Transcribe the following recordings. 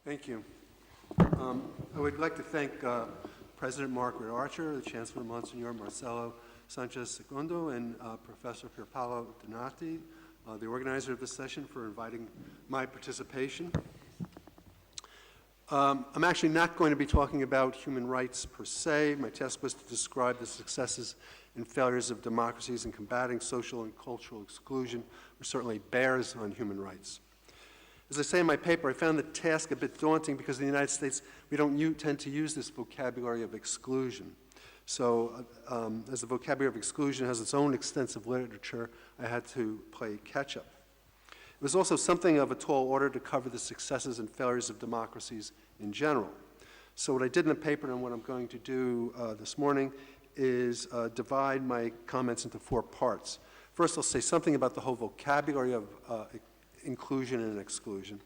Thank you. I would like to thank President Margaret Archer, the Chancellor Monsignor Marcelo Sanchez Segundo, and Professor Pierpaolo Donati, the organizer of this session, for inviting my participation. I'm actually not going to be talking about human rights per se. My task was to describe the successes and failures of democracies in combating social and cultural exclusion, which certainly bears on human rights. As I say in my paper, I found the task a bit daunting because in the United States, we don't tend to use this vocabulary of exclusion. So as the vocabulary of exclusion has its own extensive literature, I had to play catch-up. It was also something of a tall order to cover the successes and failures of democracies in general. So what I did in the paper and what I'm going to do this morning is divide my comments into 4 parts. First, I'll say something about the whole vocabulary of inclusion and exclusion.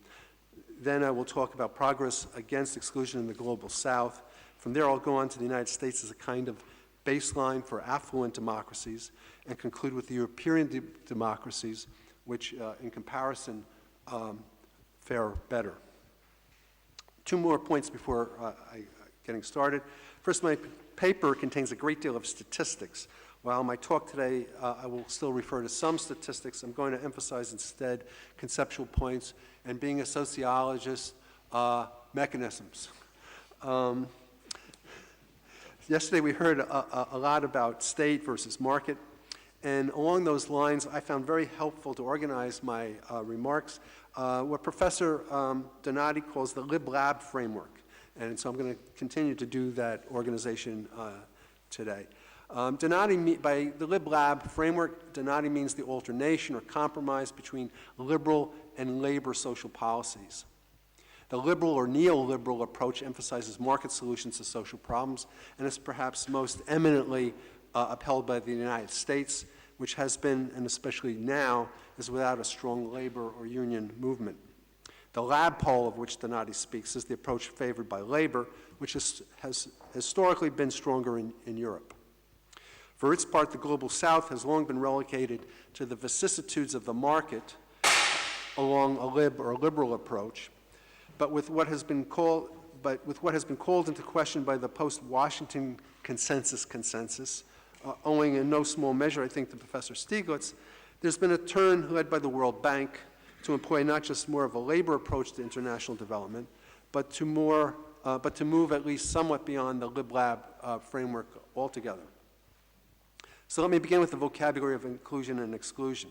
Then I will talk about progress against exclusion in the global South. From there, I'll go on to the United States as a kind of baseline for affluent democracies and conclude with the European democracies, which in comparison fare better. 2 more points before getting started. First, my paper contains a great deal of statistics. While my talk today, I will still refer to some statistics, I'm going to emphasize instead conceptual points and, being a sociologist, mechanisms. Yesterday we heard a lot about state versus market, and along those lines I found very helpful to organize my remarks what Professor Donati calls the lib-lab framework, and so I'm going to continue to do that organization today. By the lib-lab framework, Donati means the alternation or compromise between liberal and labor social policies. The liberal or neoliberal approach emphasizes market solutions to social problems and is perhaps most eminently upheld by the United States, which has been, and especially now, is without a strong labor or union movement. The lab pole of which Donati speaks is the approach favored by labor, which has historically been stronger in Europe. For its part, the global South has long been relegated to the vicissitudes of the market along a liberal approach, but with what has been called into question by the post-Washington consensus, owing in no small measure, I think, to Professor Stiglitz, there's been a turn led by the World Bank to employ not just more of a labor approach to international development, but to move at least somewhat beyond the lib-lab framework altogether. So let me begin with the vocabulary of inclusion and exclusion.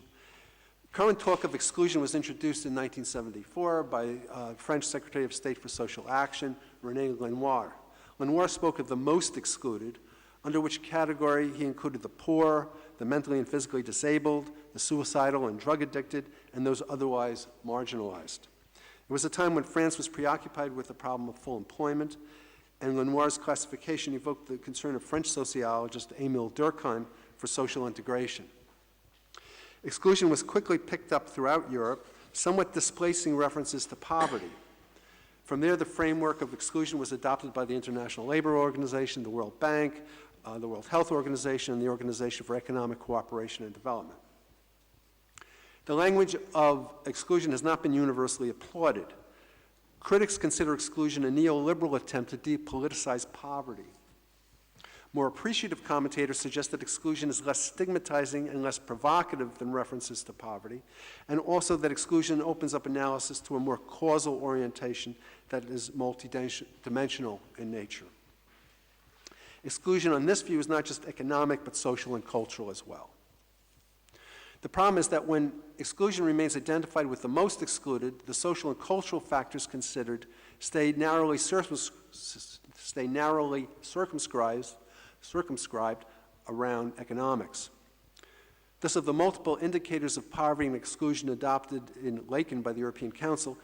Current talk of exclusion was introduced in 1974 by French Secretary of State for Social Action, René Lenoir. Lenoir spoke of the most excluded, under which category he included the poor, the mentally and physically disabled, the suicidal and drug addicted, and those otherwise marginalized. It was a time when France was preoccupied with the problem of full employment, and Lenoir's classification evoked the concern of French sociologist Émile Durkheim for social integration. Exclusion was quickly picked up throughout Europe, somewhat displacing references to poverty. From there, the framework of exclusion was adopted by the International Labor Organization, the World Bank, the World Health Organization, and the Organization for Economic Cooperation and Development. The language of exclusion has not been universally applauded. Critics consider exclusion a neoliberal attempt to depoliticize poverty. More appreciative commentators suggest that exclusion is less stigmatizing and less provocative than references to poverty, and also that exclusion opens up analysis to a more causal orientation that is multidimensional in nature. Exclusion on this view is not just economic, but social and cultural as well. The problem is that when exclusion remains identified with the most excluded, the social and cultural factors considered stay narrowly circumscribed around economics. Thus, of the multiple indicators of poverty and exclusion adopted in Laeken by the European Council,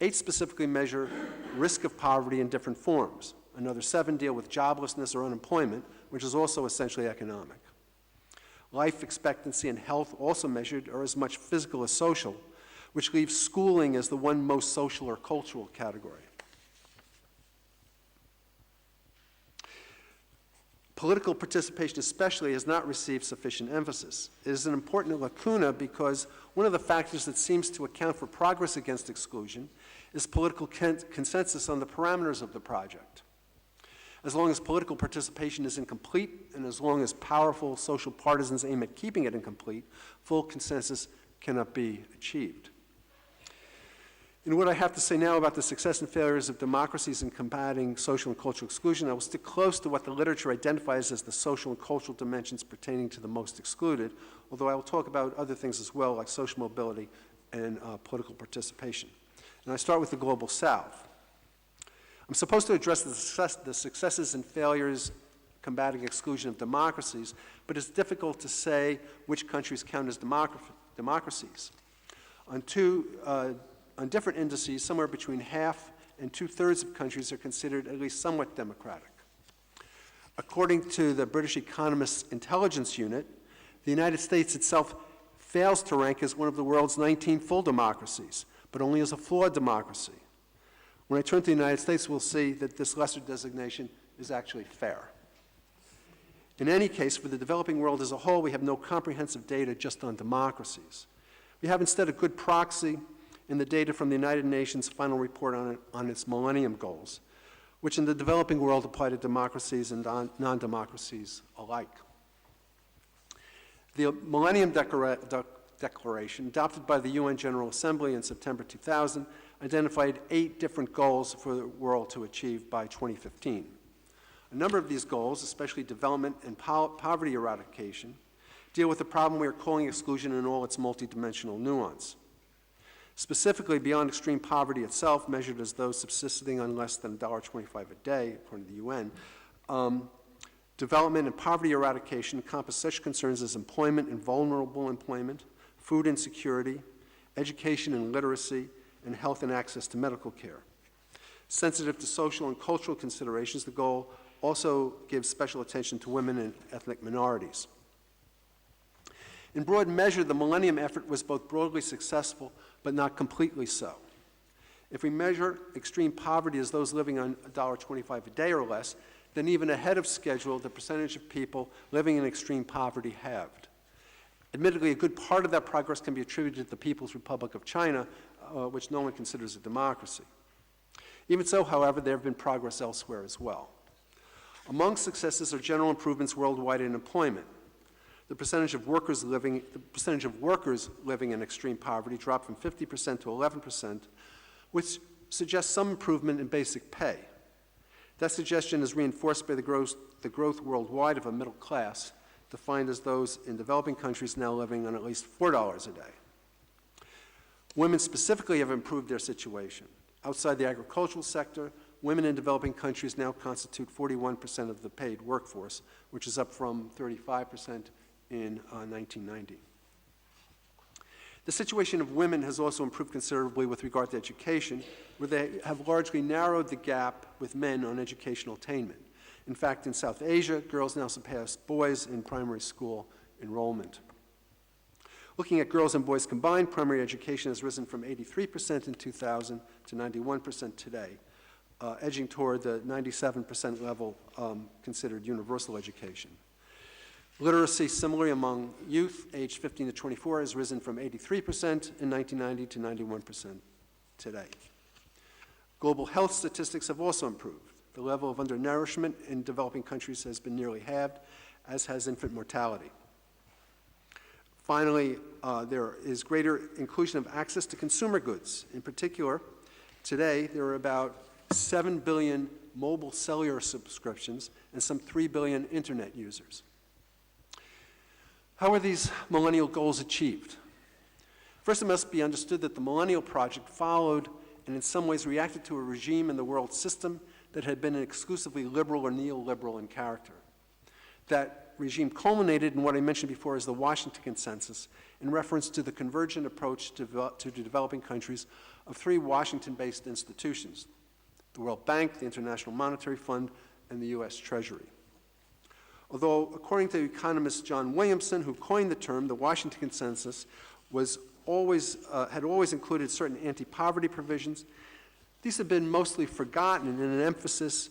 8 specifically measure risk of poverty in different forms. Another 7 deal with joblessness or unemployment, which is also essentially economic. Life expectancy and health, also measured, are as much physical as social, which leaves schooling as the one most social or cultural category. Political participation especially has not received sufficient emphasis. It is an important lacuna because one of the factors that seems to account for progress against exclusion is political consensus on the parameters of the project. As long as political participation is incomplete, and as long as powerful social partisans aim at keeping it incomplete, full consensus cannot be achieved. In what I have to say now about the success and failures of democracies in combating social and cultural exclusion, I will stick close to what the literature identifies as the social and cultural dimensions pertaining to the most excluded, although I will talk about other things as well, like social mobility and political participation. And I start with the Global South. I'm supposed to address the successes and failures combating exclusion of democracies, but it's difficult to say which countries count as democracies. On different indices, somewhere between half and two-thirds of countries are considered at least somewhat democratic. According to the British Economist's Intelligence Unit, the United States itself fails to rank as one of the world's 19 full democracies, but only as a flawed democracy. When I turn to the United States, we'll see that this lesser designation is actually fair. In any case, for the developing world as a whole, we have no comprehensive data just on democracies. We have instead a good proxy in the data from the United Nations final report on its Millennium Goals, which in the developing world apply to democracies and non-democracies alike. The Millennium Declaration, adopted by the UN General Assembly in September 2000, identified 8 different goals for the world to achieve by 2015. A number of these goals, especially development and poverty eradication, deal with the problem we are calling exclusion in all its multidimensional nuance. Specifically, beyond extreme poverty itself, measured as those subsisting on less than $1.25 a day, according to the UN, development and poverty eradication encompass such concerns as employment and vulnerable employment, food insecurity, education and literacy, and health and access to medical care. Sensitive to social and cultural considerations, the goal also gives special attention to women and ethnic minorities. In broad measure, the Millennium effort was both broadly successful, but not completely so. If we measure extreme poverty as those living on $1.25 a day or less, then even ahead of schedule, the percentage of people living in extreme poverty halved. Admittedly, a good part of that progress can be attributed to the People's Republic of China, which no one considers a democracy. Even so, however, there have been progress elsewhere as well. Among successes are general improvements worldwide in employment. The percentage of workers living in extreme poverty dropped from 50% to 11%, which suggests some improvement in basic pay. That suggestion is reinforced by the growth worldwide of a middle class, defined as those in developing countries now living on at least $4 a day. Women specifically have improved their situation. Outside the agricultural sector, women in developing countries now constitute 41% of the paid workforce, which is up from 35% in 1990. The situation of women has also improved considerably with regard to education, where they have largely narrowed the gap with men on educational attainment. In fact, in South Asia, girls now surpass boys in primary school enrollment. Looking at girls and boys combined, primary education has risen from 83% in 2000 to 91% today, edging toward the 97% level considered universal education. Literacy, similarly among youth aged 15 to 24, has risen from 83% in 1990 to 91% today. Global health statistics have also improved. The level of undernourishment in developing countries has been nearly halved, as has infant mortality. Finally, there is greater inclusion of access to consumer goods. In particular, today there are about 7 billion mobile cellular subscriptions and some 3 billion internet users. How are these millennial goals achieved? First, it must be understood that the Millennial Project followed and in some ways reacted to a regime in the world system that had been exclusively liberal or neoliberal in character. That regime culminated in what I mentioned before as the Washington Consensus in reference to the convergent approach to developing countries of 3 Washington-based institutions: the World Bank, the International Monetary Fund, and the U.S. Treasury. Although, according to economist John Williamson, who coined the term, the Washington Consensus had always included certain anti-poverty provisions, these have been mostly forgotten in an emphasis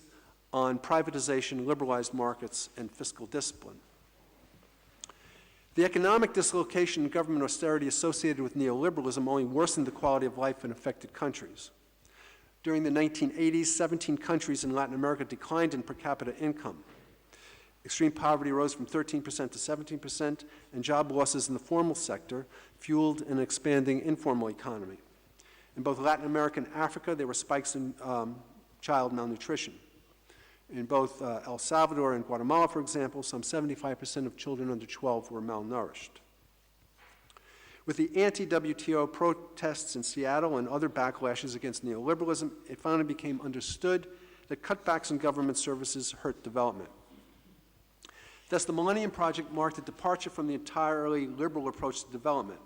on privatization, liberalized markets, and fiscal discipline. The economic dislocation and government austerity associated with neoliberalism only worsened the quality of life in affected countries. During the 1980s, 17 countries in Latin America declined in per capita income. Extreme poverty rose from 13% to 17%, and job losses in the formal sector fueled an expanding informal economy. In both Latin America and Africa, there were spikes in child malnutrition. In both El Salvador and Guatemala, for example, some 75% of children under 12 were malnourished. With the anti-WTO protests in Seattle and other backlashes against neoliberalism, it finally became understood that cutbacks in government services hurt development. Thus, the Millennium Project marked a departure from the entirely liberal approach to development.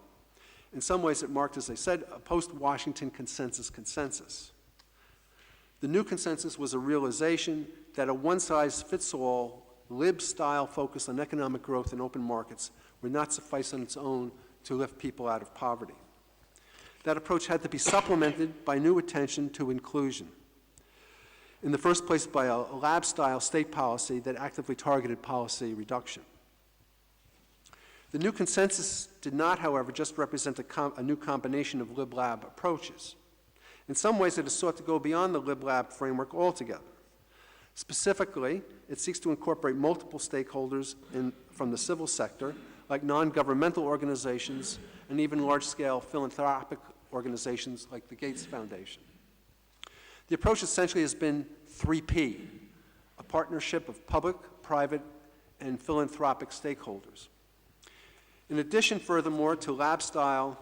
In some ways, it marked, as I said, a post-Washington consensus. The new consensus was a realization that a one-size-fits-all, lib-style focus on economic growth and open markets would not suffice on its own to lift people out of poverty. That approach had to be supplemented by new attention to inclusion. In the first place, by a lab-style state policy that actively targeted policy reduction. The new consensus did not, however, just represent a new combination of lib-lab approaches. In some ways, it has sought to go beyond the lib-lab framework altogether. Specifically, it seeks to incorporate multiple stakeholders from the civil sector, like non-governmental organizations, and even large-scale philanthropic organizations like the Gates Foundation. The approach essentially has been 3P, a partnership of public, private, and philanthropic stakeholders. In addition, furthermore, to lab-style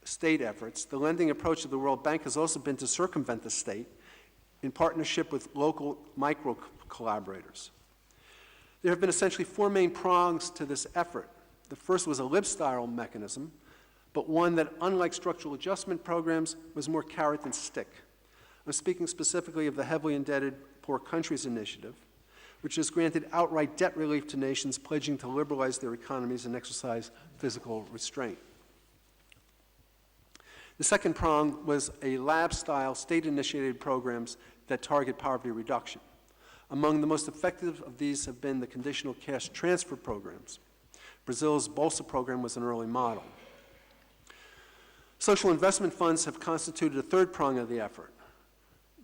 state efforts, the lending approach of the World Bank has also been to circumvent the state in partnership with local micro-collaborators. There have been essentially four main prongs to this effort. The first was a lib-style mechanism, but one that, unlike structural adjustment programs, was more carrot than stick. I'm speaking specifically of the heavily indebted Poor Countries Initiative, which has granted outright debt relief to nations pledging to liberalize their economies and exercise physical restraint. The second prong was a lab-style, state-initiated programs that target poverty reduction. Among the most effective of these have been the conditional cash transfer programs. Brazil's Bolsa program was an early model. Social investment funds have constituted a third prong of the effort.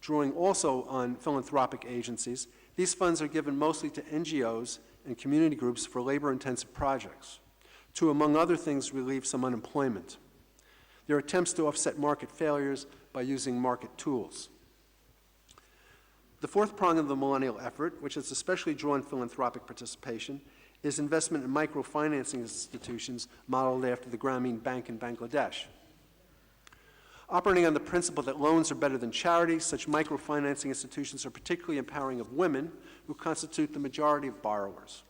Drawing also on philanthropic agencies, these funds are given mostly to NGOs and community groups for labor-intensive projects, to, among other things, relieve some unemployment. There are attempts to offset market failures by using market tools. The fourth prong of the millennial effort, which has especially drawn philanthropic participation, is investment in microfinancing institutions modeled after the Grameen Bank in Bangladesh. Operating on the principle that loans are better than charity, such microfinancing institutions are particularly empowering of women, who constitute the majority of borrowers.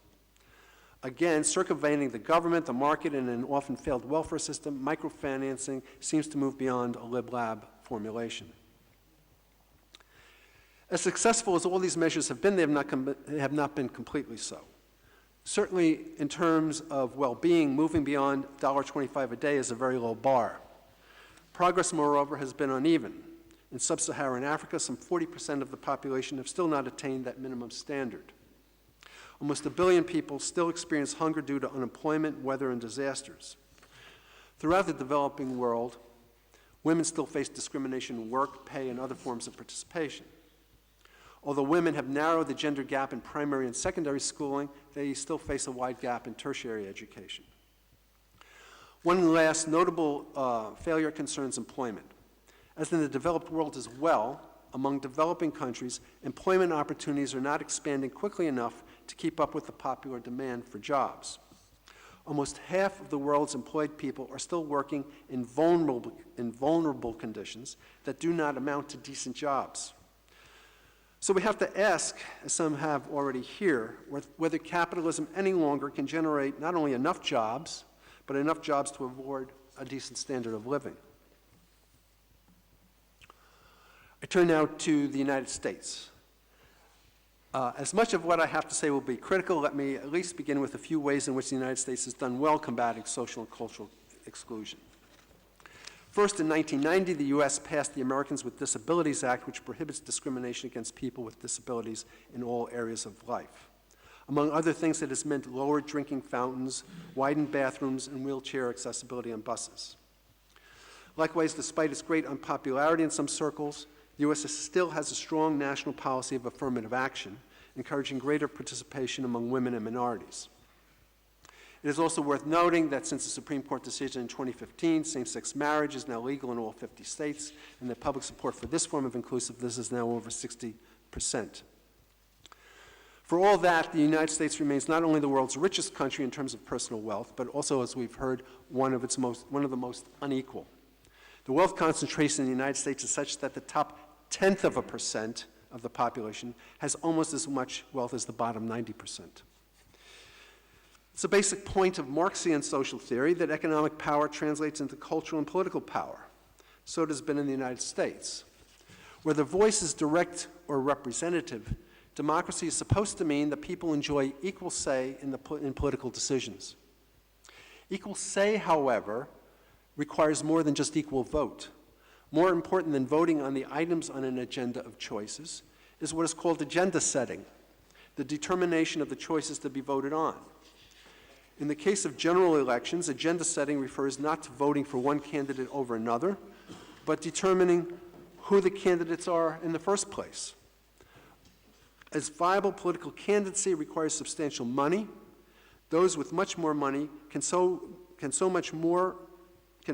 Again, circumventing the government, the market, and an often failed welfare system, microfinancing seems to move beyond a lib-lab formulation. As successful as all these measures have been, they have not been completely so. Certainly, in terms of well-being, moving beyond $1.25 a day is a very low bar. Progress, moreover, has been uneven. In sub-Saharan Africa, some 40% of the population have still not attained that minimum standard. Almost 1 billion people still experience hunger due to unemployment, weather, and disasters. Throughout the developing world, women still face discrimination in work, pay, and other forms of participation. Although women have narrowed the gender gap in primary and secondary schooling, they still face a wide gap in tertiary education. One last notable failure concerns employment. As in the developed world as well, among developing countries, employment opportunities are not expanding quickly enough to keep up with the popular demand for jobs. Almost half of the world's employed people are still working in vulnerable conditions that do not amount to decent jobs. So we have to ask, as some have already here, whether capitalism any longer can generate not only enough jobs, but enough jobs to afford a decent standard of living. I turn now to the United States. As much of what I have to say will be critical, let me at least begin with a few ways in which the United States has done well combating social and cultural exclusion. First, in 1990, the U.S. passed the Americans with Disabilities Act, which prohibits discrimination against people with disabilities in all areas of life. Among other things, it has meant lower drinking fountains, widened bathrooms, and wheelchair accessibility on buses. Likewise, despite its great unpopularity in some circles, the U.S. still has a strong national policy of affirmative action, encouraging greater participation among women and minorities. It is also worth noting that since the Supreme Court decision in 2015, same-sex marriage is now legal in all 50 states, and that public support for this form of inclusiveness is now over 60%. For all that, the United States remains not only the world's richest country in terms of personal wealth, but also, as we've heard, one of the most unequal. The wealth concentration in the United States is such that the top 0.1% of the population has almost as much wealth as the bottom 90%. It's a basic point of Marxian social theory that economic power translates into cultural and political power. So it has been in the United States. Where the voice is direct or representative, democracy is supposed to mean that people enjoy equal say in political decisions. Equal say, however, requires more than just equal vote. More important than voting on the items on an agenda of choices is what is called agenda setting, the determination of the choices to be voted on. In the case of general elections, agenda setting refers not to voting for one candidate over another, but determining who the candidates are in the first place. As viable political candidacy requires substantial money, those with much more money can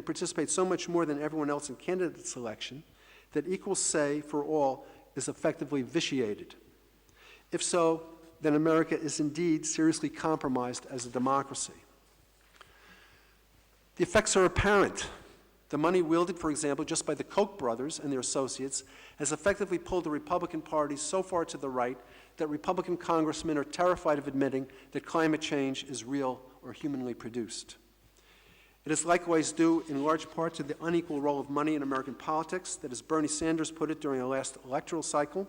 participate so much more than everyone else in candidate selection that equal say for all is effectively vitiated. If so, then America is indeed seriously compromised as a democracy. The effects are apparent. The money wielded, for example, just by the Koch brothers and their associates has effectively pulled the Republican Party so far to the right that Republican congressmen are terrified of admitting that climate change is real or humanly produced. It is likewise due in large part to the unequal role of money in American politics that, as Bernie Sanders put it during the last electoral cycle,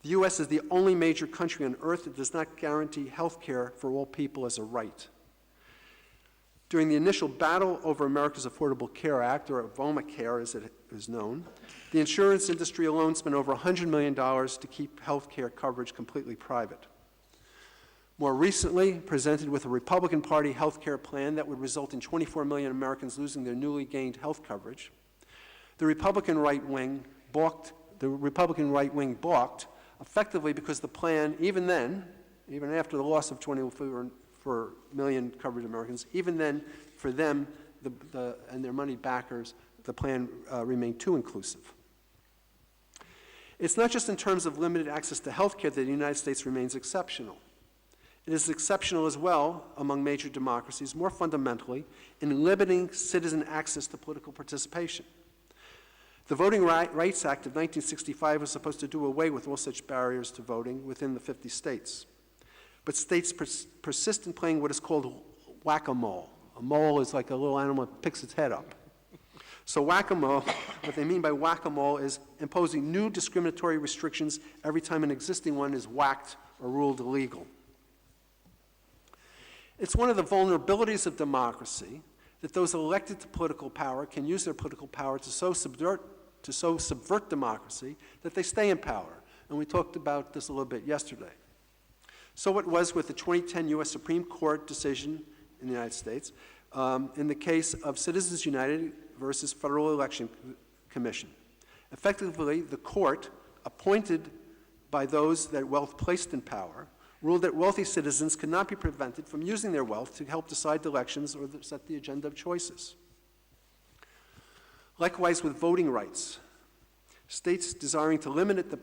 the U.S. is the only major country on earth that does not guarantee health care for all people as a right. During the initial battle over America's Affordable Care Act, or Obamacare as it is known, the insurance industry alone spent over $100 million to keep health care coverage completely private. More recently, presented with a Republican Party health care plan that would result in 24 million Americans losing their newly gained health coverage, the Republican right wing balked, effectively because the plan, even then, even after the loss of 24 million covered Americans, even then, for them and their money backers, the plan remained too inclusive. It's not just in terms of limited access to health care that the United States remains exceptional. It is exceptional as well among major democracies, more fundamentally, in limiting citizen access to political participation. The Voting Rights Act of 1965 was supposed to do away with all such barriers to voting within the 50 states. But states persist in playing what is called whack-a-mole. A mole is like a little animal that picks its head up. So whack-a-mole, what they mean by whack-a-mole is imposing new discriminatory restrictions every time an existing one is whacked or ruled illegal. It's one of the vulnerabilities of democracy that those elected to political power can use their political power to so subvert democracy that they stay in power. And we talked about this a little bit yesterday. So it was with the 2010 U.S. Supreme Court decision in the United States in the case of Citizens United versus Federal Election Commission. Effectively, the court, appointed by those that wealth placed in power, ruled that wealthy citizens could not be prevented from using their wealth to help decide elections or set the agenda of choices. Likewise with voting rights, states desiring to limit the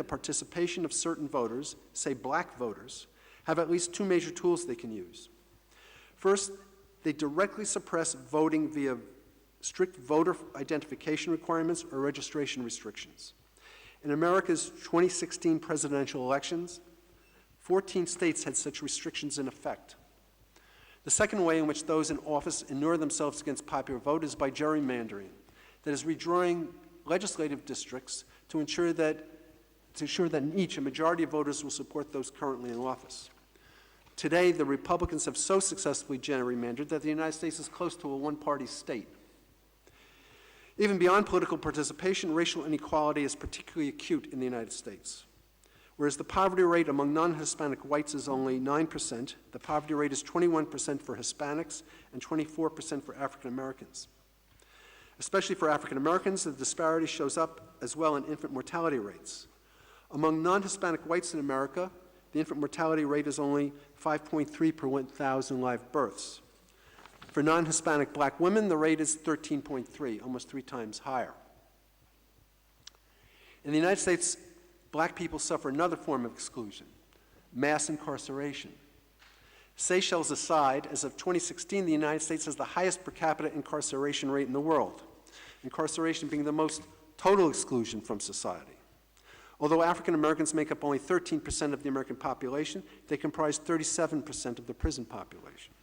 participation of certain voters, say black voters, have at least two major tools they can use. First, they directly suppress voting via strict voter identification requirements or registration restrictions. In America's 2016 presidential elections, 14 states had such restrictions in effect. The second way in which those in office inure themselves against popular vote is by gerrymandering, that is, redrawing legislative districts to ensure that in each a majority of voters will support those currently in office. Today, the Republicans have so successfully gerrymandered that the United States is close to a one-party state. Even beyond political participation, racial inequality is particularly acute in the United States. Whereas the poverty rate among non-Hispanic whites is only 9%, the poverty rate is 21% for Hispanics and 24% for African Americans. Especially for African Americans, the disparity shows up as well in infant mortality rates. Among non-Hispanic whites in America, the infant mortality rate is only 5.3 per 1,000 live births. For non-Hispanic black women, the rate is 13.3, almost 3 times higher. In the United States, black people suffer another form of exclusion, mass incarceration. Seychelles aside, as of 2016, the United States has the highest per capita incarceration rate in the world, incarceration being the most total exclusion from society. Although African Americans make up only 13% of the American population, they comprise 37% of the prison population.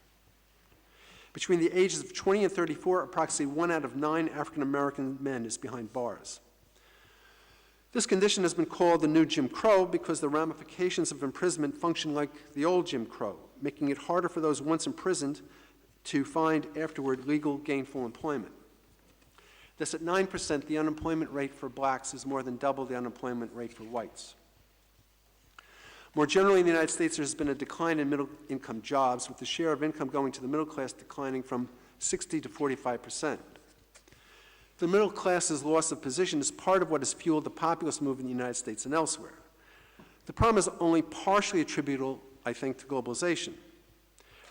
Between the ages of 20 and 34, approximately 1 out of 9 African American men is behind bars. This condition has been called the new Jim Crow because the ramifications of imprisonment function like the old Jim Crow, making it harder for those once imprisoned to find afterward legal, gainful employment. Thus, at 9%, the unemployment rate for blacks is more than double the unemployment rate for whites. More generally, in the United States, there's been a decline in middle-income jobs, with the share of income going to the middle class declining from 60 to 45%. The middle class's loss of position is part of what has fueled the populist movement in the United States and elsewhere. The problem is only partially attributable, I think, to globalization.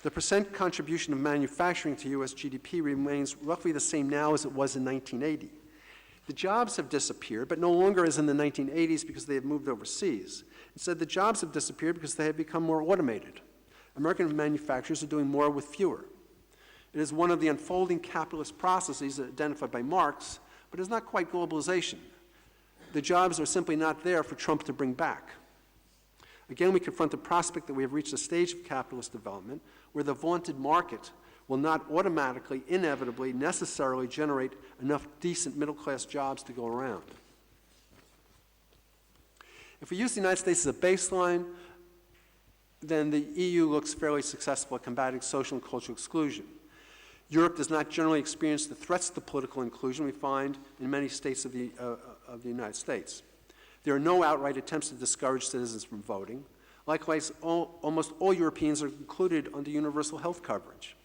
The percent contribution of manufacturing to U.S. GDP remains roughly the same now as it was in 1980. The jobs have disappeared, but no longer as in the 1980s because they have moved overseas. Instead, the jobs have disappeared because they have become more automated. American manufacturers are doing more with fewer. It is one of the unfolding capitalist processes identified by Marx, but it's not quite globalization. The jobs are simply not there for Trump to bring back. Again, we confront the prospect that we have reached a stage of capitalist development where the vaunted market will not automatically, inevitably, necessarily generate enough decent middle-class jobs to go around. If we use the United States as a baseline, then the EU looks fairly successful at combating social and cultural exclusion. Europe does not generally experience the threats to political inclusion we find in many states of the United States. There are no outright attempts to discourage citizens from voting. Likewise, almost all Europeans are included under universal health coverage.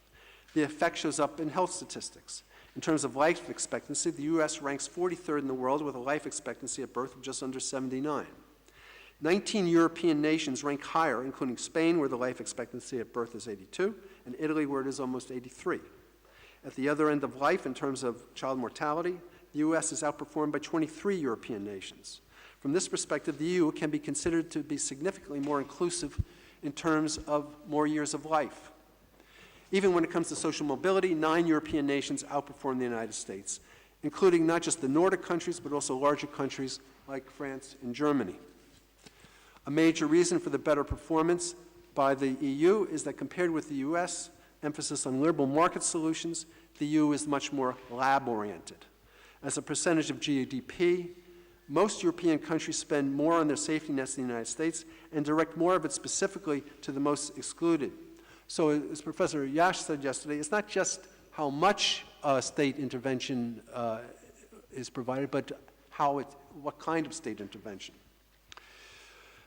The effect shows up in health statistics. In terms of life expectancy, the U.S. ranks 43rd in the world with a life expectancy at birth of just under 79. 19 European nations rank higher, including Spain, where the life expectancy at birth is 82, and Italy, where it is almost 83. At the other end of life, in terms of child mortality, the U.S. is outperformed by 23 European nations. From this perspective, the EU can be considered to be significantly more inclusive in terms of more years of life. Even when it comes to social mobility, 9 European nations outperform the United States, including not just the Nordic countries, but also larger countries like France and Germany. A major reason for the better performance by the EU is that compared with the U.S., emphasis on liberal market solutions, the EU is much more lab-oriented. As a percentage of GDP, most European countries spend more on their safety nets than the United States and direct more of it specifically to the most excluded. So as Professor Yash said yesterday, it's not just how much state intervention is provided, but what kind of state intervention.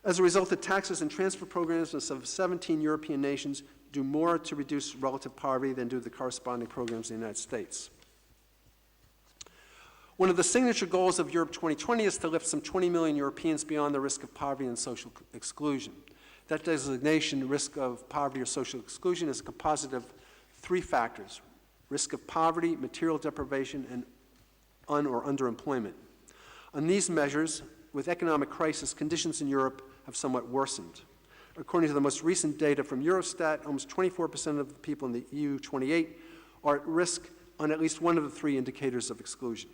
As a result, the taxes and transfer programs of 17 European nations do more to reduce relative poverty than do the corresponding programs in the United States. One of the signature goals of Europe 2020 is to lift some 20 million Europeans beyond the risk of poverty and social exclusion. That designation, risk of poverty or social exclusion, is a composite of 3 factors: risk of poverty, material deprivation, and or underemployment. On these measures, with economic crisis, conditions in Europe have somewhat worsened. According to the most recent data from Eurostat, almost 24% of the people in the EU 28 are at risk on at least one of the 3 indicators of exclusion.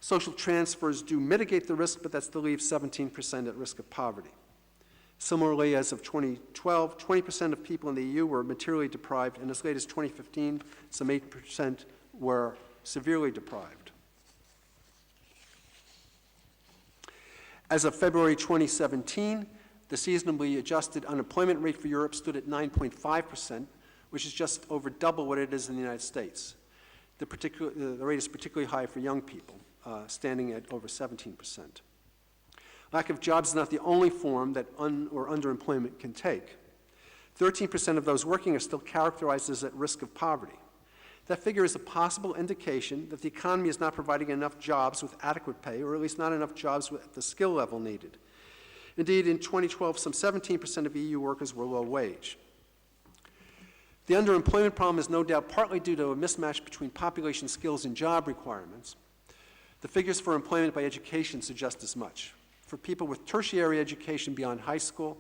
Social transfers do mitigate the risk, but that still leaves 17% at risk of poverty. Similarly, as of 2012, 20% of people in the EU were materially deprived, and as late as 2015, some 8% were severely deprived. As of February 2017, the seasonably adjusted unemployment rate for Europe stood at 9.5%, which is just over double what it is in the United States. The rate is particularly high for young people, standing at over 17%. Lack of jobs is not the only form that underemployment can take. 13% of those working are still characterized as at risk of poverty. That figure is a possible indication that the economy is not providing enough jobs with adequate pay, or at least not enough jobs with the skill level needed. Indeed, in 2012, some 17% of EU workers were low wage. The underemployment problem is no doubt partly due to a mismatch between population skills and job requirements. The figures for employment by education suggest as much. For people with tertiary education beyond high school,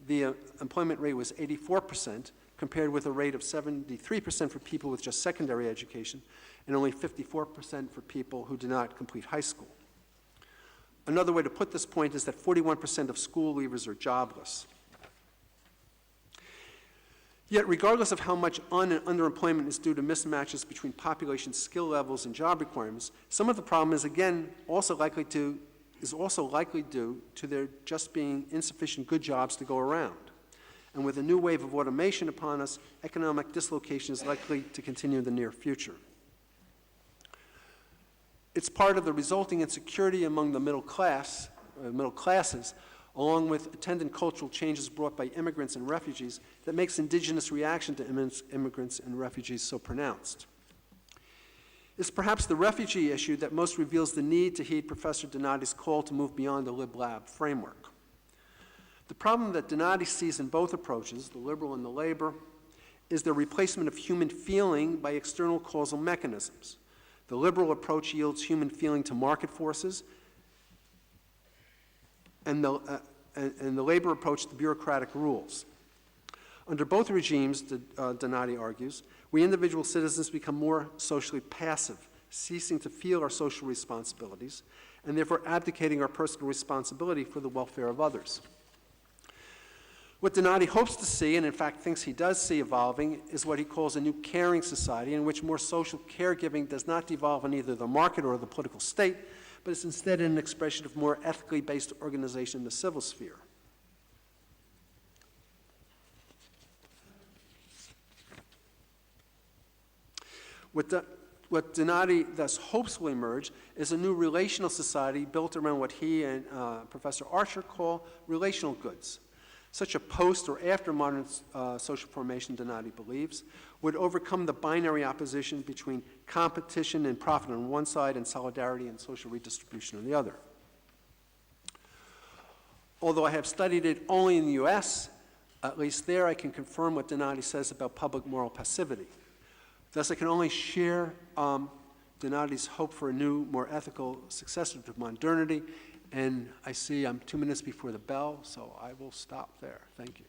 the employment rate was 84%, compared with a rate of 73% for people with just secondary education, and only 54% for people who did not complete high school. Another way to put this point is that 41% of school leavers are jobless. Yet, regardless of how much underemployment is due to mismatches between population skill levels and job requirements, some of the problem is, again, also likely due to there just being insufficient good jobs to go around. And with a new wave of automation upon us, economic dislocation is likely to continue in the near future. It's part of the resulting insecurity among the middle classes, along with attendant cultural changes brought by immigrants and refugees, that makes indigenous reaction to immigrants and refugees so pronounced. It's perhaps the refugee issue that most reveals the need to heed Professor Donati's call to move beyond the lib-lab framework. The problem that Donati sees in both approaches, the liberal and the labor, is the replacement of human feeling by external causal mechanisms. The liberal approach yields human feeling to market forces, and the labor approach to bureaucratic rules. Under both regimes, Donati argues, we individual citizens become more socially passive, ceasing to feel our social responsibilities, and therefore abdicating our personal responsibility for the welfare of others. What Donati hopes to see, and in fact thinks he does see evolving, is what he calls a new caring society in which more social caregiving does not devolve on either the market or the political state, but is instead an expression of more ethically based organization in the civil sphere. What Donati thus hopes will emerge is a new relational society built around what he and Professor Archer call relational goods. Such a post or after modern social formation, Donati believes, would overcome the binary opposition between competition and profit on one side and solidarity and social redistribution on the other. Although I have studied it only in the US, at least there I can confirm what Donati says about public moral passivity. Thus I can only share Donati's hope for a new, more ethical successor to modernity. And I see I'm 2 minutes before the bell, so I will stop there. Thank you.